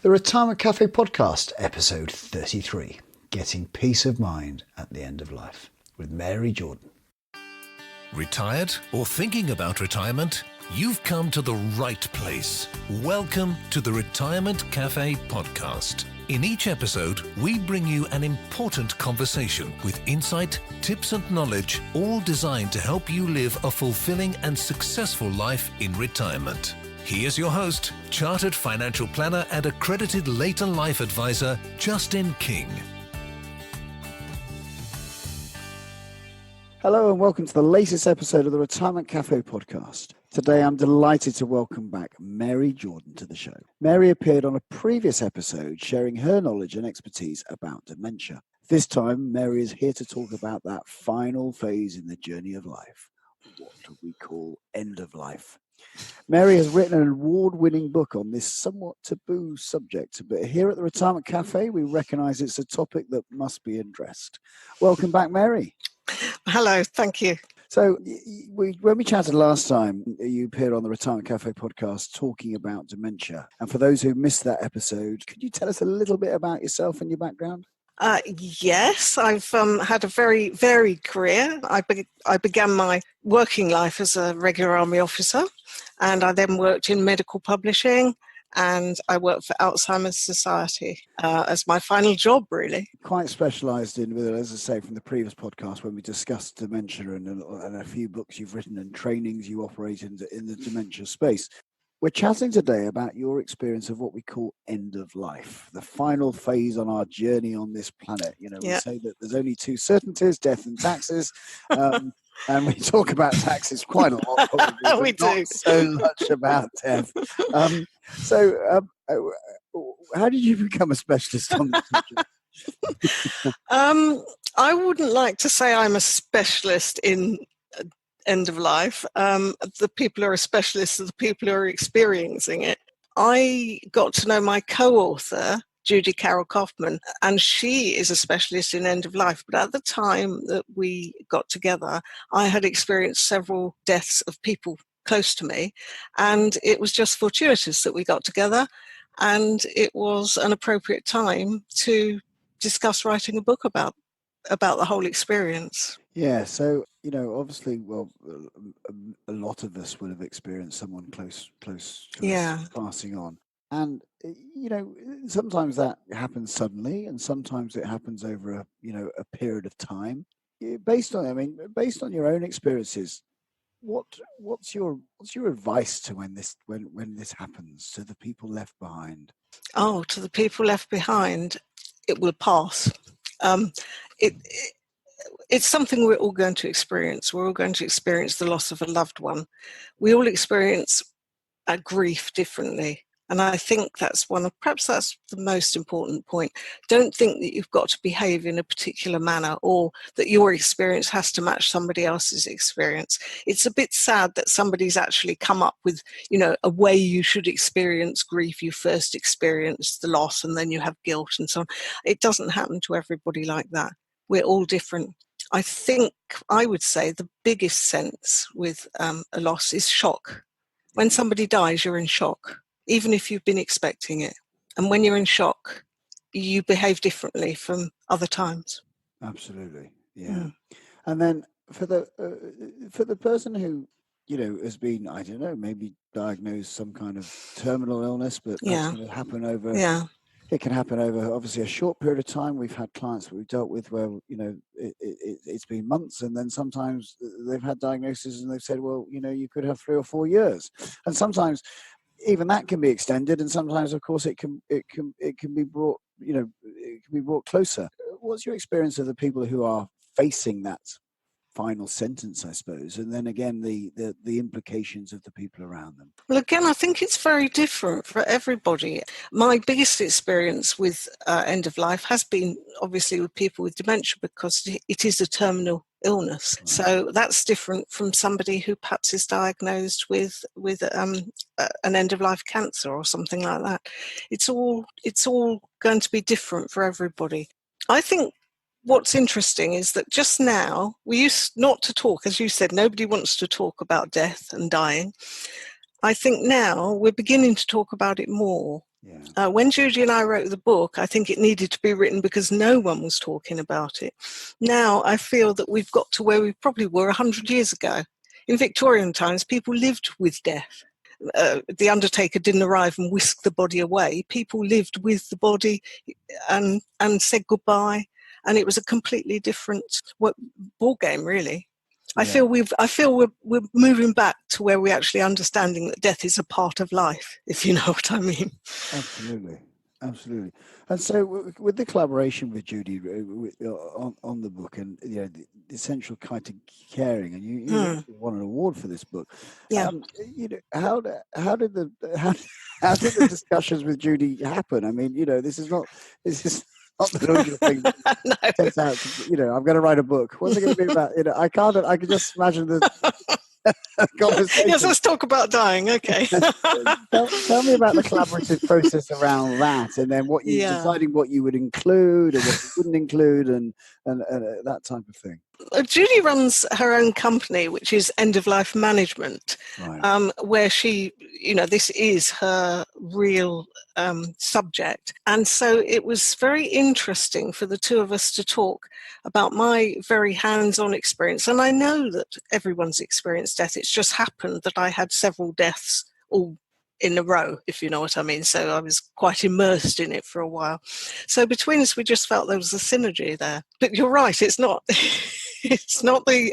The Retirement Café Podcast, episode 33, Getting Peace of Mind at the End of Life, with Mary Jordan. Retired or thinking about retirement? You've come to the right place. Welcome to the Retirement Café Podcast. In each episode, we bring you an important conversation with insight, tips and knowledge, all designed to help you live a fulfilling and successful life in retirement. Here's your host, Chartered Financial Planner and Accredited Later Life Advisor, Justin King. Hello and welcome to the latest episode of the Retirement Café Podcast. Today I'm delighted to welcome back Mary Jordan to the show. Mary appeared on a previous episode sharing her knowledge and expertise about dementia. This time, Mary is here to talk about that final phase in the journey of life, what we call end of life. Mary has written an award-winning book on this somewhat taboo subject, but here at the Retirement Cafe, we recognise it's a topic that must be addressed. Welcome back, Mary. Hello, thank you. So when we chatted last time, you appeared on the Retirement Cafe podcast talking about dementia. And for those who missed that episode, could you tell us a little bit about yourself and your background? Yes, I've had a very varied career. I began my working life as a regular army officer, and I then worked in medical publishing, and I worked for Alzheimer's Society as my final job, really. Quite specialised in, as I say, from the previous podcast when we discussed dementia and a few books you've written and trainings you operate in the dementia space. We're chatting today about your experience of what we call end of life, the final phase on our journey on this planet. You know, we say that there's only two certainties, death and taxes. And we talk about taxes quite a lot. Probably, we do. Not so much about death. How did you become a specialist on this subject? I wouldn't like to say I'm a specialist in end of life. The people who are specialists are the people who are experiencing it. I got to know my co-author, Judy Carole Kauffmann, and she is a specialist in end of life. But at the time that we got together, I had experienced several deaths of people close to me, and it was just fortuitous that we got together, and it was an appropriate time to discuss writing a book about the whole experience. Yeah, so, obviously, a lot of us will have experienced someone close to us passing on. And, sometimes that happens suddenly and sometimes it happens over a period of time. Based on your own experiences, what's your advice to when this happens to the people left behind? Oh, to the people left behind, it will pass. It's something we're all going to experience. We're all going to experience the loss of a loved one. We all experience grief differently. And I think that's perhaps that's the most important point. Don't think that you've got to behave in a particular manner or that your experience has to match somebody else's experience. It's a bit sad that somebody's actually come up with, a way you should experience grief. You first experience the loss and then you have guilt and so on. It doesn't happen to everybody like that. We're all different. I think I would say the biggest sense with a loss is shock. When somebody dies, you're in shock, even if you've been expecting it. And when you're in shock, you behave differently from other times. Absolutely, yeah. And then for the person who has been, I don't know, maybe diagnosed some kind of terminal illness, but that's going to happen over. Yeah. It can happen over obviously a short period of time. We've had clients that we've dealt with where it's been months, and then sometimes they've had diagnoses and they've said, well, you could have 3 or 4 years, and sometimes even that can be extended, and sometimes, of course, it can be brought closer. What's your experience of the people who are facing that final sentence, I suppose, and then again the implications of the people around them? Well, again, I think it's very different for everybody. My biggest experience with end of life has been obviously with people with dementia, because it is a terminal illness. Right. So that's different from somebody who perhaps is diagnosed with an end of life cancer or something like that. It's all going to be different for everybody. I think what's interesting is that just now, we used not to talk, as you said, nobody wants to talk about death and dying. I think now we're beginning to talk about it more. Yeah. When Judy and I wrote the book, I think it needed to be written because no one was talking about it. Now I feel that we've got to where we probably were 100 years ago. In Victorian times, people lived with death. The undertaker didn't arrive and whisk the body away. People lived with the body and said goodbye, and it was a completely different ball game, really. I feel we're moving back to where we're actually understanding that death is a part of life, if you know what I mean. Absolutely. And so, with the collaboration with Judy on the book, and the essential kind of caring, and you won an award for this book. Yeah. How did the discussions with Judy happen? I mean, this is not the usual thing. No. Turns out, I'm going to write a book. What's it going to be about? I can just imagine the conversation. Yes, let's talk about dying. Okay. Tell me about the collaborative process around that, and then what you deciding what you would include and what you wouldn't include, and that type of thing. Judy runs her own company, which is End of Life Management, right. Where she, this is her real subject. And so it was very interesting for the two of us to talk about my very hands-on experience. And I know that everyone's experienced death. It's just happened that I had several deaths all in a row, if you know what I mean. So I was quite immersed in it for a while. So between us, we just felt there was a synergy there. But you're right, it's not it's not the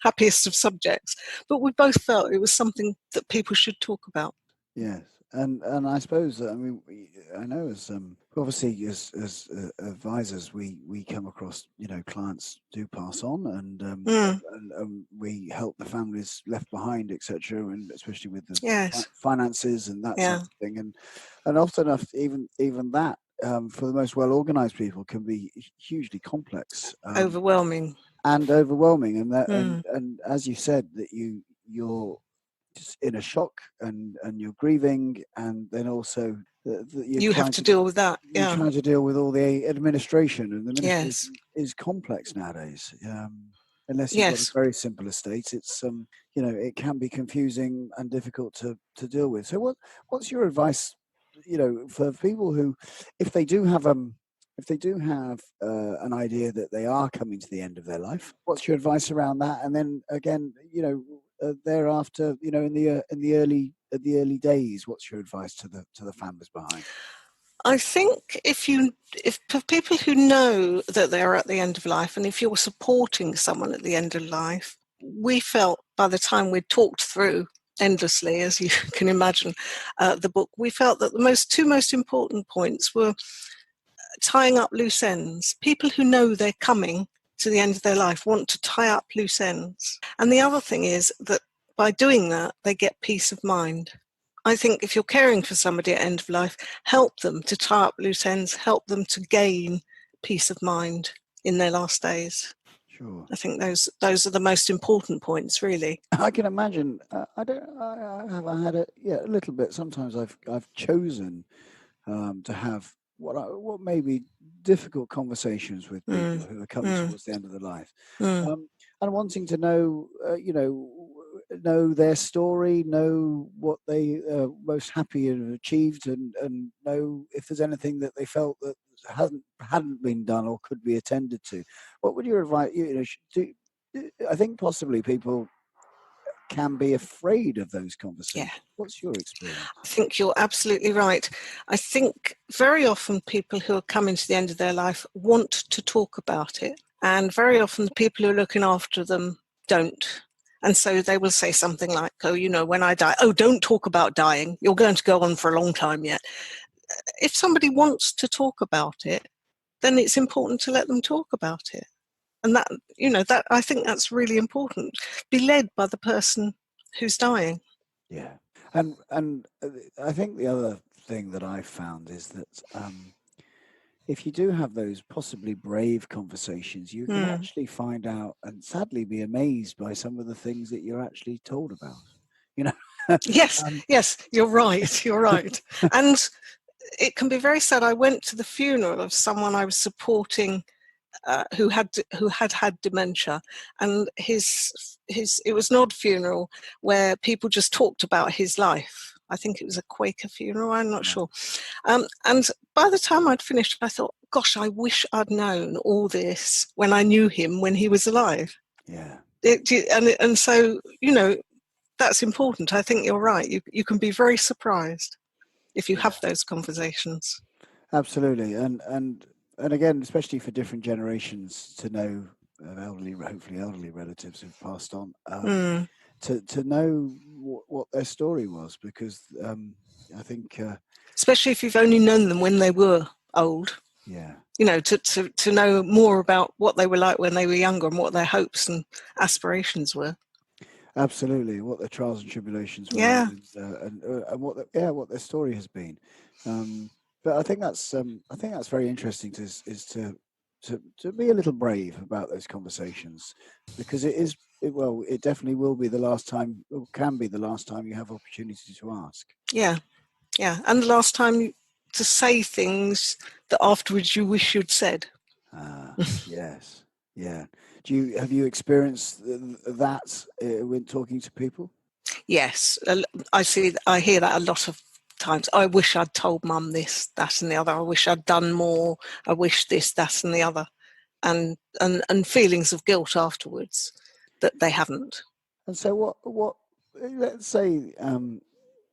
happiest of subjects, but we both felt it was something that people should talk about. Yes. And I suppose, I know as obviously as advisors, we come across, clients do pass on, and we help the families left behind, etc., and especially with the finances and that sort of thing, and often enough, even that for the most well organized people can be hugely complex, overwhelming, and that, and as you said, that you're in a shock and you're grieving, and then also you have to deal with that. You're trying to deal with all the administration, and the administration is complex nowadays. Unless you've got a very simple estate, it's it can be confusing and difficult to deal with. So what's your advice, for people who, if they do have an idea that they are coming to the end of their life, what's your advice around that? And then again, thereafter, in the early days, what's your advice to the families behind? I think if for people who know that they're at the end of life, and if you're supporting someone at the end of life, we felt by the time we'd talked through endlessly, as you can imagine, the book, we felt that the two most important points were tying up loose ends. People who know they're coming to the end of their life want to tie up loose ends. And the other thing is that by doing that, they get peace of mind. I think if you're caring for somebody at end of life, help them to tie up loose ends, help them to gain peace of mind in their last days. Sure. I think those are the most important points, really. I can imagine. I have had a little bit. Sometimes I've chosen to have what may be difficult conversations with people who are coming towards the end of their life, and wanting to know, know their story, know what they are most happy and achieved, and know if there's anything that they felt that hadn't been done or could be attended to. What would you advise? I think possibly people can be afraid of those conversations. Yeah. What's your experience? I think you're absolutely right. I think very often people who are coming to the end of their life want to talk about it, and very often the people who are looking after them don't. And so they will say something like, when I die, don't talk about dying. You're going to go on for a long time yet. If somebody wants to talk about it, then it's important to let them talk about it. And that I think that's really important. Be led by the person who's dying. Yeah. And I think the other thing that I've found is that if you do have those possibly brave conversations, you can actually find out and sadly be amazed by some of the things that you're actually told about. Yes, you're right. You're right. And it can be very sad. I went to the funeral of someone I was supporting who had dementia, and it was an odd funeral where people just talked about his life. I think it was a Quaker funeral, I'm not sure. And by the time I'd finished, I thought, gosh, I wish I'd known all this when I knew him when he was alive. Yeah. And so, that's important. I think you're right. You can be very surprised if you have those conversations. Absolutely. And again, especially for different generations, to know hopefully elderly relatives who've passed on, to know what their story was, because I think... especially if you've only known them when they were old. Yeah. To know more about what they were like when they were younger and what their hopes and aspirations were. Absolutely, what their trials and tribulations were, and what their story has been. But I think that's very interesting to be a little brave about those conversations, because it definitely will be the last time, or can be the last time you have opportunity to ask. Yeah, and the last time to say things that afterwards you wish you'd said. Yes, yeah. Have you experienced that when talking to people? Yes, I hear that a lot of times. I wish I'd told Mum this, that, and the other. I wish I'd done more. I wish this, that, and the other, and feelings of guilt afterwards that they haven't. And so, what? Let's say,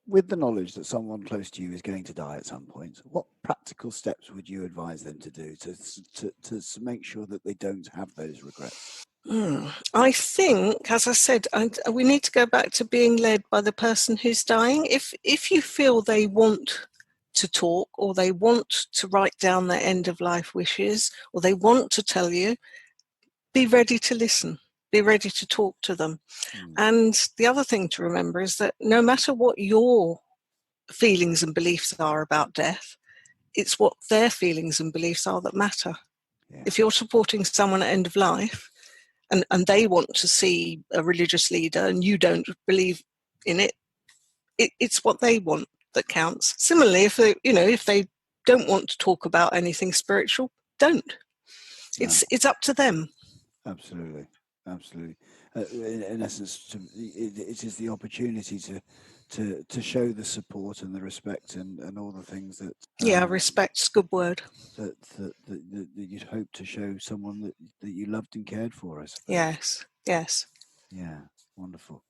with the knowledge that someone close to you is going to die at some point, what practical steps would you advise them to do to make sure that they don't have those regrets? I think, as I said, we need to go back to being led by the person who's dying. If you feel they want to talk, or they want to write down their end of life wishes, or they want to tell you, be ready to listen. Be ready to talk to them. And the other thing to remember is that no matter what your feelings and beliefs are about death, it's what their feelings and beliefs are that matter. Yeah. If you're supporting someone at end of life, and they want to see a religious leader and you don't believe in it, it's what they want that counts. Similarly, if they don't want to talk about anything spiritual, don't. No. It's up to them. Absolutely. In essence, it is the opportunity to show the support and the respect and all the things that... respect's a good word. That you'd hope to show someone that you loved and cared for, I suppose. Yes. Yeah, wonderful.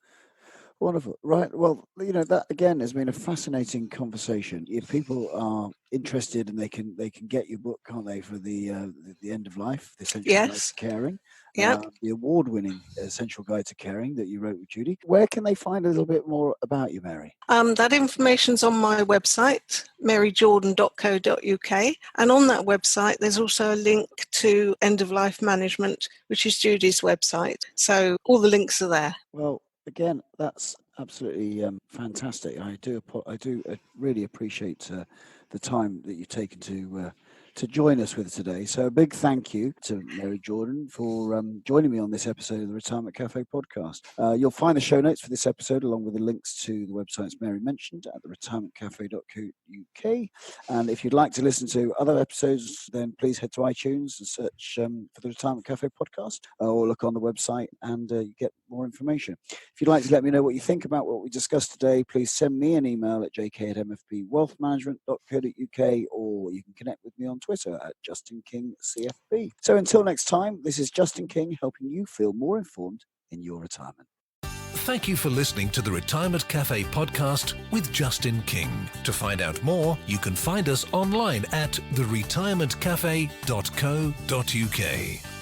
Right. Well, that again has been a fascinating conversation. If people are interested, and they can get your book, can't they, for the end of life, the Essential Guide to Caring. Yeah. The award-winning Essential Guide to Caring that you wrote with Judy. Where can they find a little bit more about you, Mary? That information's on my website, maryjordan.co.uk. And on that website, there's also a link to End of Life Management, which is Judy's website. So all the links are there. Well, again, that's absolutely fantastic. I do really appreciate the time that you've taken to join us with today. So a big thank you to Mary Jordan for joining me on this episode of the Retirement Café Podcast. You'll find the show notes for this episode along with the links to the websites Mary mentioned at theretirementcafe.co.uk. And if you'd like to listen to other episodes, then please head to iTunes and search for the Retirement Café Podcast, or look on the website and you get more information. If you'd like to let me know what you think about what we discussed today, please send me an email at jk@mfbwealthmanagement.co.uk, or you can connect with me on Twitter at JustinKingCFP. So until next time, this is Justin King, helping you feel more informed in your retirement. Thank you for listening to the Retirement Café Podcast with Justin King. To find out more, you can find us online at theretirementcafe.co.uk.